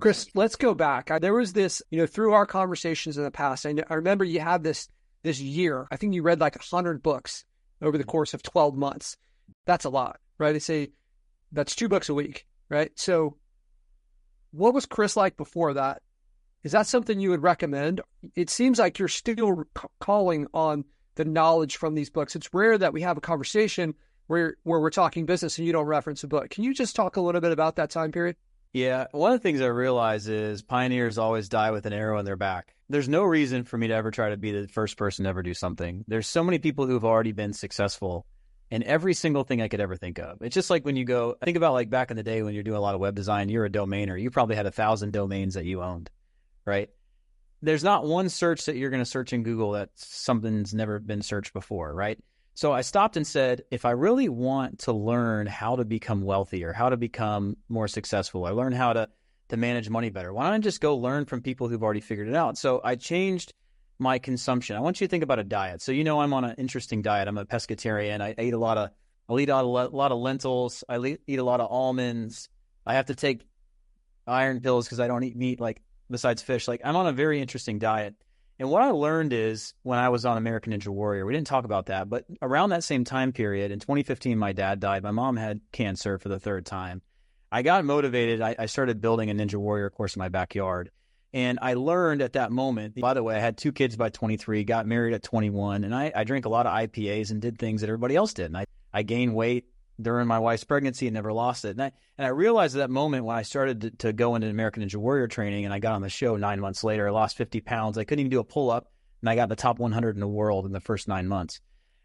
Chris, let's go back. There was this, through our conversations in the past, I remember you had this year. I think you read like 100 books over the course of 12 months. That's a lot, right? I say that's 2 books a week, right? So what was Chris like before that? Is that something you would recommend? It seems like you're still calling on the knowledge from these books. It's rare that we have a conversation where we're talking business and you don't reference a book. Can you just talk a little bit about that time period? Yeah, one of the things I realize is pioneers always die with an arrow in their back. There's no reason for me to ever try to be the first person to ever do something. There's so many people who've already been successful in every single thing I could ever think of. It's just like when you go, think about like back in the day when you're doing a lot of web design, you're a domainer. You probably had 1,000 domains that you owned, right? There's not one search that you're going to search in Google that something's never been searched before, right? So I stopped and said, if I really want to learn how to become wealthier, how to become more successful, I learn how to manage money better, why don't I just go learn from people who've already figured it out? So I changed my consumption. I want you to think about a diet. So I'm on an interesting diet. I'm a pescatarian. I'll eat a lot of lentils. Eat a lot of almonds. I have to take iron pills because I don't eat meat, like besides fish. Like I'm on a very interesting diet. And what I learned is when I was on American Ninja Warrior, we didn't talk about that, but around that same time period, in 2015, my dad died. My mom had cancer for the 3rd time. I got motivated. I started building a Ninja Warrior course in my backyard. And I learned at that moment, by the way, I had 2 kids by 23, got married at 21, and I drank a lot of IPAs and did things that everybody else did. And I gained weight during my wife's pregnancy and never lost it. And I realized at that moment when I started to go into American Ninja Warrior training and I got on the show 9 months later, I lost 50 pounds. I couldn't even do a pull-up, and I got the top 100 in the world in the first 9 months.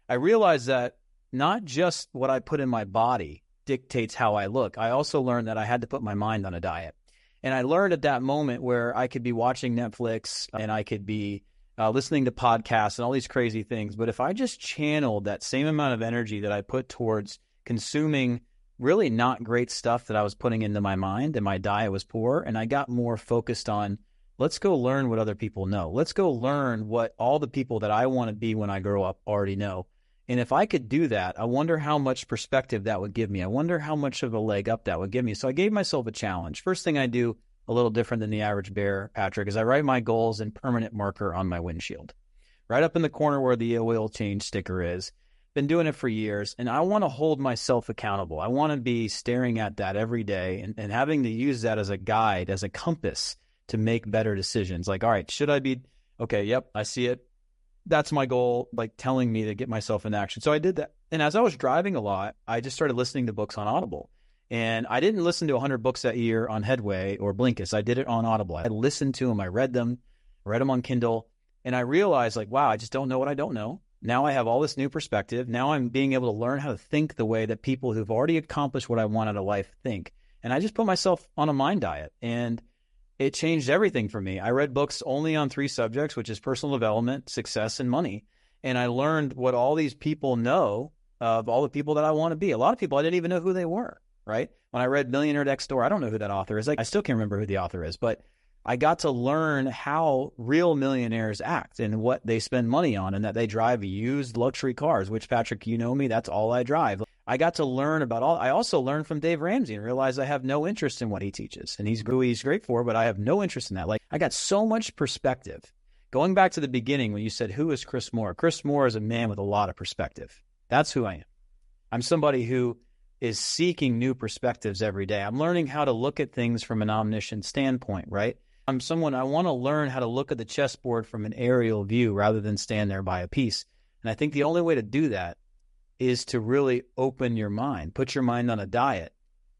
I realized that not just what I put in my body dictates how I look. I also learned that I had to put my mind on a diet. And I learned at that moment where I could be watching Netflix and I could be listening to podcasts and all these crazy things. But if I just channeled that same amount of energy that I put towards consuming really not great stuff that I was putting into my mind, and my diet was poor, and I got more focused on, let's go learn what other people know. Let's go learn what all the people that I want to be when I grow up already know. And if I could do that, I wonder how much perspective that would give me. I wonder how much of a leg up that would give me. So I gave myself a challenge. First thing I do, a little different than the average bear, Patrick, is I write my goals in permanent marker on my windshield, right up in the corner where the oil change sticker is. Been doing it for years, and I want to hold myself accountable. I want to be staring at that every day and having to use that as a guide, as a compass to make better decisions. Like, all right, should I be, okay, yep, I see it. That's my goal, like telling me to get myself in action. So I did that. And as I was driving a lot, I just started listening to books on Audible. And I didn't listen to 100 books that year on Headway or Blinkist. I did it on Audible. I listened to them. I read them on Kindle. And I realized, like, wow, I just don't know what I don't know. Now I have all this new perspective. Now I'm being able to learn how to think the way that people who've already accomplished what I want out of life think. And I just put myself on a mind diet, and it changed everything for me. I read books only on 3 subjects, which is personal development, success, and money. And I learned what all these people know of all the people that I want to be. A lot of people, I didn't even know who they were, right? When I read Millionaire Next Door, I don't know who that author is. I still can't remember who the author is, but I got to learn how real millionaires act and what they spend money on, and that they drive used luxury cars, which, Patrick, you know me, that's all I drive. I got to learn about all. I also learned from Dave Ramsey and realized I have no interest in what he teaches, and he's great for, but I have no interest in that. Like, I got so much perspective. Going back to the beginning when you said, who is Chris Moore? Chris Moore is a man with a lot of perspective. That's who I am. I'm somebody who is seeking new perspectives every day. I'm learning how to look at things from an omniscient standpoint, right? I'm someone, I want to learn how to look at the chessboard from an aerial view rather than stand there by a piece. And I think the only way to do that is to really open your mind, put your mind on a diet.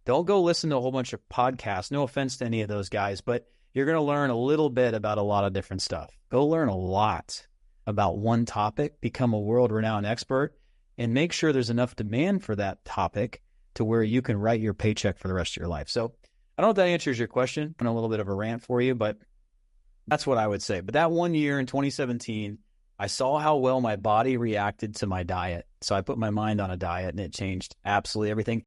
Don't go listen to a whole bunch of podcasts. No offense to any of those guys, but you're going to learn a little bit about a lot of different stuff. Go learn a lot about one topic, become a world-renowned expert, and make sure there's enough demand for that topic to where you can write your paycheck for the rest of your life. So I don't know if that answers your question. I'm a little bit of a rant for you, but that's what I would say. But that one year in 2017, I saw how well my body reacted to my diet. So I put my mind on a diet, and it changed absolutely everything.